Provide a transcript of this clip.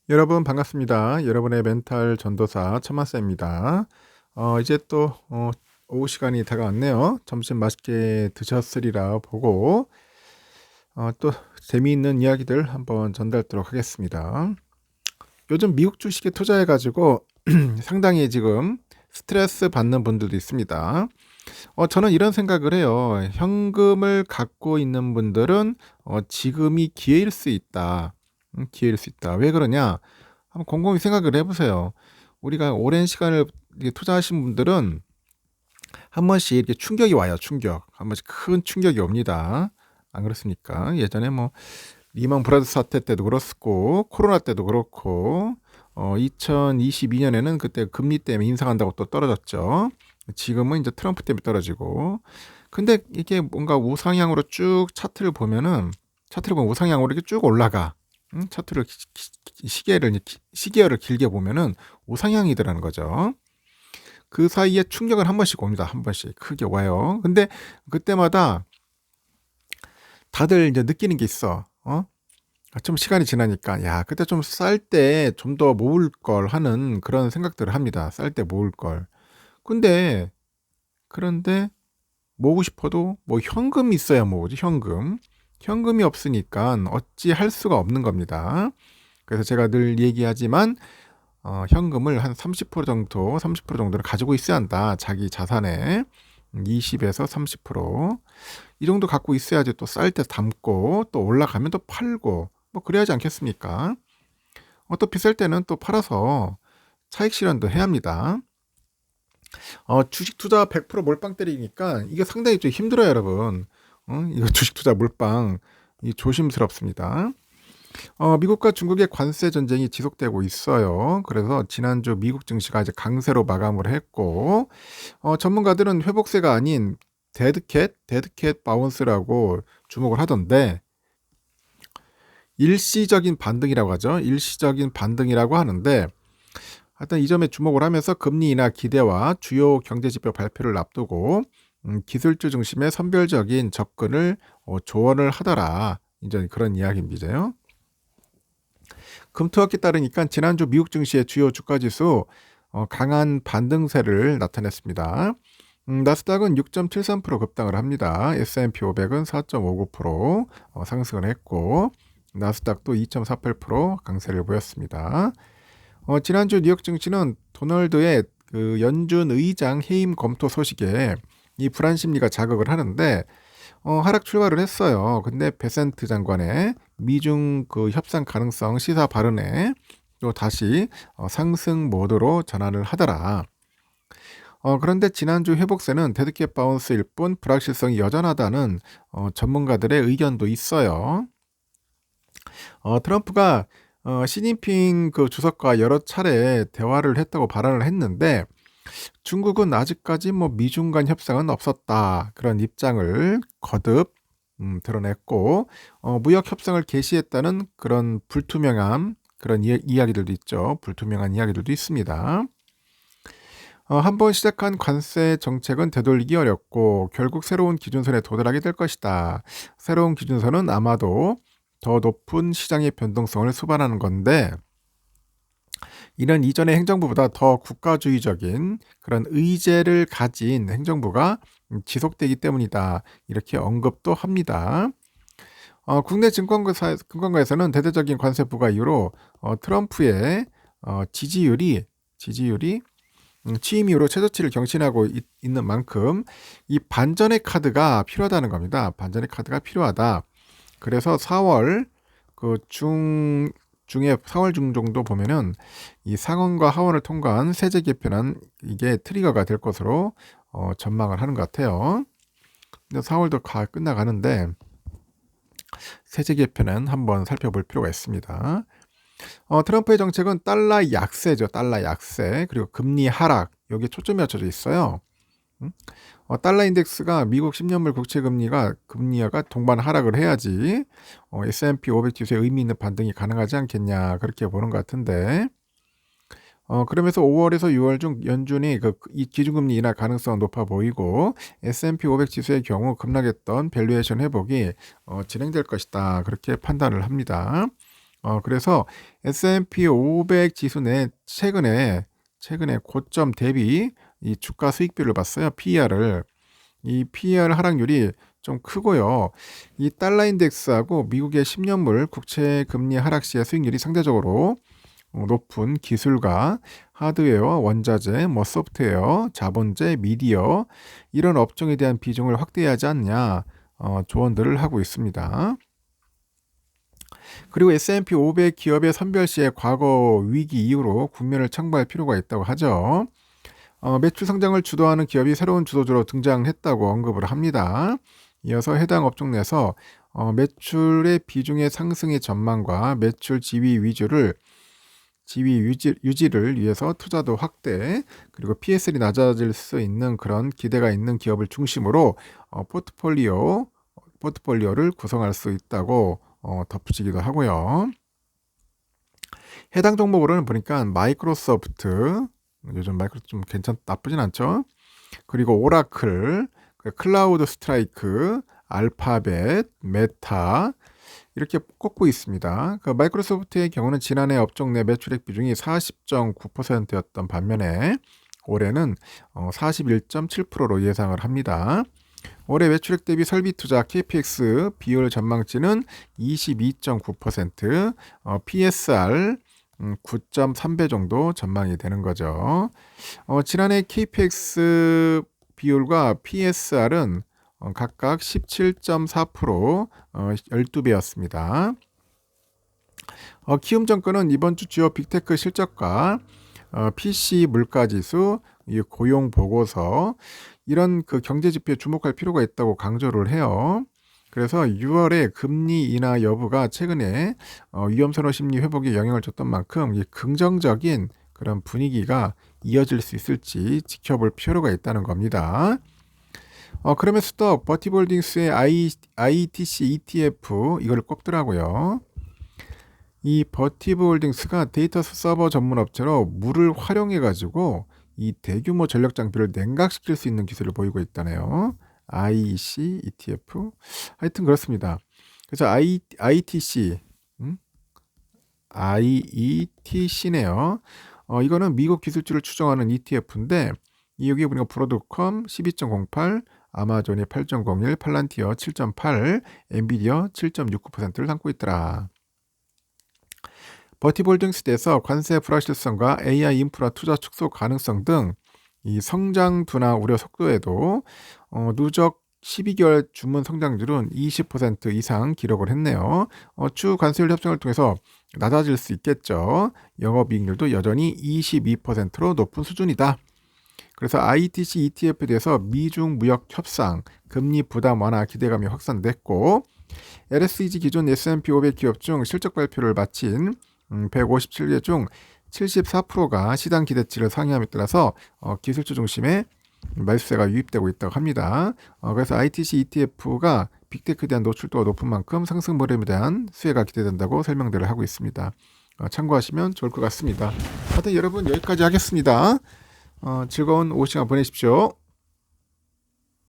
여러분 반갑습니다. 여러분의 멘탈 전도사 천마스입니다. 이제 또 오후 시간이 다가왔네요. 점심 맛있게 드셨으리라 보고 또 재미있는 이야기들 한번 전달하도록 하겠습니다. 요즘 미국 주식에 투자해 가지고 상당히 지금 스트레스 받는 분들도 있습니다. 저는 이런 생각을 해요. 현금을 갖고 있는 분들은 지금이 기회일 수 있다. 기회일 수 있다. 왜 그러냐? 한번 곰곰이 생각을 해보세요. 우리가 오랜 시간을 이렇게 투자하신 분들은 한 번씩 이렇게 충격이 와요. 충격. 한 번씩 큰 충격이 옵니다. 안 그렇습니까? 예전에 뭐 리먼 브라더스 사태 때도 그렇고 코로나 때도 그렇고 2022년에는 그때 금리 때문에 인상한다고 또 떨어졌죠. 지금은 이제 트럼프 때문에 떨어지고. 근데 이게 뭔가 우상향으로 쭉 차트를 보면 우상향으로 이렇게 쭉 올라가. 차트를 시계열을 길게 보면은 우상향이더라는 거죠. 그 사이에 충격을 한 번씩 옵니다. 한 번씩 크게 와요. 근데 그때마다 다들 이제 느끼는 게 있어. 좀 시간이 지나니까 야 그때 좀 쌀 때 좀 더 모을 걸 하는 그런 생각들을 합니다. 쌀 때 모을 걸. 근데 그런데 모으고 싶어도 뭐 현금이 있어야 모으지. 현금이 없으니까 어찌 할 수가 없는 겁니다. 그래서 제가 늘 얘기하지만 현금을 한 30% 정도는 가지고 있어야 한다. 자기 자산의 20에서 30%이 정도 갖고 있어야지 또 쌀 때 담고 또 올라가면 또 팔고 뭐 그래야 하지 않겠습니까? 또 비쌀 때는 또 팔아서 차익 실현도 해야 합니다. 주식 투자 100% 몰빵 때리니까 이게 상당히 좀 힘들어요, 여러분. 이거 주식 투자 몰빵 이 조심스럽습니다. 미국과 중국의 관세 전쟁이 지속되고 있어요. 그래서 지난주 미국 증시가 이제 강세로 마감을 했고, 전문가들은 회복세가 아닌 데드캣 바운스라고 주목을 하던데, 일시적인 반등이라고 하죠. 일시적인 반등이라고 하는데, 하여튼 이 점에 주목을 하면서 금리 인하 기대와 주요 경제지표 발표를 앞두고 기술주 중심의 선별적인 접근을 조언을 하더라. 이제 그런 이야기입니다. 금토합기 따르니까 지난주 미국 증시의 주요 주가지수 강한 반등세를 나타냈습니다. 나스닥은 6.73% 급등을 합니다. S&P 500은 4.59% 상승을 했고 나스닥도 2.48% 강세를 보였습니다. 지난주 뉴욕 증시는 도널드의 그 연준 의장 해임 검토 소식에 이 불안 심리가 자극을 하는데 하락 출발을 했어요. 근데 베센트 장관의 미중 그 협상 가능성 시사 발언에 또 다시 상승 모드로 전환을 하더라. 그런데 지난주 회복세는 데드캣 바운스일 뿐 불확실성이 여전하다는 전문가들의 의견도 있어요. 트럼프가 시진핑 그 주석과 여러 차례 대화를 했다고 발언을 했는데 중국은 아직까지 뭐 미중 간 협상은 없었다. 그런 입장을 거듭 드러냈고 무역 협상을 개시했다는 그런 불투명한 그런 이야기들도 있죠. 불투명한 이야기들도 있습니다. 한번 시작한 관세 정책은 되돌리기 어렵고 결국 새로운 기준선에 도달하게 될 것이다. 새로운 기준선은 아마도 더 높은 시장의 변동성을 수반하는 건데 이는 이전의 행정부보다 더 국가주의적인 그런 의제를 가진 행정부가 지속되기 때문이다. 이렇게 언급도 합니다. 국내 증권가에서는 대대적인 관세 부과 이후로 트럼프의 지지율이 취임 이후로 최저치를 경신하고 있는 만큼 이 반전의 카드가 필요하다는 겁니다. 반전의 카드가 필요하다. 그래서 4월 중에 4월 중 정도 보면은 이 상원과 하원을 통과한 세제 개편안 이게 트리거가 될 것으로 전망을 하는 것 같아요. 근데 4월도 끝나가는데 세제 개편은 한번 살펴볼 필요가 있습니다. 트럼프의 정책은 달러 약세죠. 달러 약세 그리고 금리 하락 여기에 초점이 맞춰져 있어요. 달러 인덱스가 미국 10년물 국채 금리가 동반 하락을 해야지 S&P 500 지수에 의미 있는 반등이 가능하지 않겠냐 그렇게 보는 것 같은데 그러면서 5월에서 6월 중 연준이 이 기준금리 인하 가능성은 높아 보이고 S&P 500 지수의 경우 급락했던 밸류에이션 회복이 진행될 것이다 그렇게 판단을 합니다. 그래서 S&P 500 지수 내 최근에 고점 대비 이 주가 수익비를 봤어요. PER을. 이 PER 하락률이 좀 크고요. 이 달러 인덱스하고 미국의 10년물 국채 금리 하락 시의 수익률이 상대적으로 높은 기술과 하드웨어, 원자재, 소프트웨어, 자본재, 미디어 이런 업종에 대한 비중을 확대해야 하지 않냐 조언들을 하고 있습니다. 그리고 S&P 500 기업의 선별 시에 과거 위기 이후로 국면을 참고할 필요가 있다고 하죠. 매출 성장을 주도하는 기업이 새로운 주도주로 등장했다고 언급을 합니다. 이어서 해당 업종 내에서 매출의 비중의 상승의 전망과 매출 지위 유지를 위해서 투자도 확대, 그리고 PSL이 낮아질 수 있는 그런 기대가 있는 기업을 중심으로 포트폴리오를 구성할 수 있다고 덧붙이기도 하고요. 해당 종목으로는 보니까 마이크로소프트, 요즘 마이크로소프트 좀 나쁘진 않죠. 그리고 오라클, 클라우드 스트라이크, 알파벳, 메타 이렇게 꼽고 있습니다. 마이크로소프트의 경우는 지난해 업종 내 매출액 비중이 40.9%였던 반면에 올해는 41.7%로 예상을 합니다. 올해 매출액 대비 설비 투자 KPX 비율 전망치는 22.9%, PSR 9.3배 정도 전망이 되는 거죠. 지난해 KPX 비율과 PSR은 각각 17.4%, 12배였습니다. 키움증권은 이번 주 주요 빅테크 실적과 PC 물가지수, 고용 보고서 이런 그 경제 지표에 주목할 필요가 있다고 강조를 해요. 그래서 6월에 금리 인하 여부가 최근에 위험선호 심리 회복에 영향을 줬던 만큼 이 긍정적인 그런 분위기가 이어질 수 있을지 지켜볼 필요가 있다는 겁니다. 그러면서도 버티볼딩스의 ITC ETF 이걸 꼽더라고요. 이 버티볼딩스가 데이터 서버 전문 업체로 물을 활용해 가지고 이 대규모 전력 장비를 냉각시킬 수 있는 기술을 보이고 있다네요. IEC ETF 하여튼 그렇습니다. 그래서 IETC네요. 이거는 미국 기술주를 추정하는 ETF인데 여기 보니까 브로드컴 12.08, 아마존이 8.01, 팔란티어 7.8, 엔비디어 7.69%를 담고 있더라. 버티볼딩스에서 관세 불확실성과 AI 인프라 투자 축소 가능성 등 이 성장 둔화 우려 속도에도 누적 12개월 주문 성장률은 20% 이상 기록을 했네요. 추후 관세율 협정을 통해서 낮아질 수 있겠죠. 영업이익률도 여전히 22%로 높은 수준이다. 그래서 ITC ETF에 대해서 미중 무역 협상, 금리 부담 완화 기대감이 확산됐고 LSEG 기존 S&P 500 기업 중 실적 발표를 마친 157개 중 74%가 시장 기대치를 상회함에 따라서 기술주 중심의 매수세가 유입되고 있다고 합니다. 그래서 ITC ETF가 빅테크에 대한 노출도가 높은 만큼 상승 흐름에 대한 수혜가 기대된다고 설명들을 하고 있습니다. 참고하시면 좋을 것 같습니다. 하여튼 여러분 여기까지 하겠습니다. 즐거운 오후 시간 보내십시오.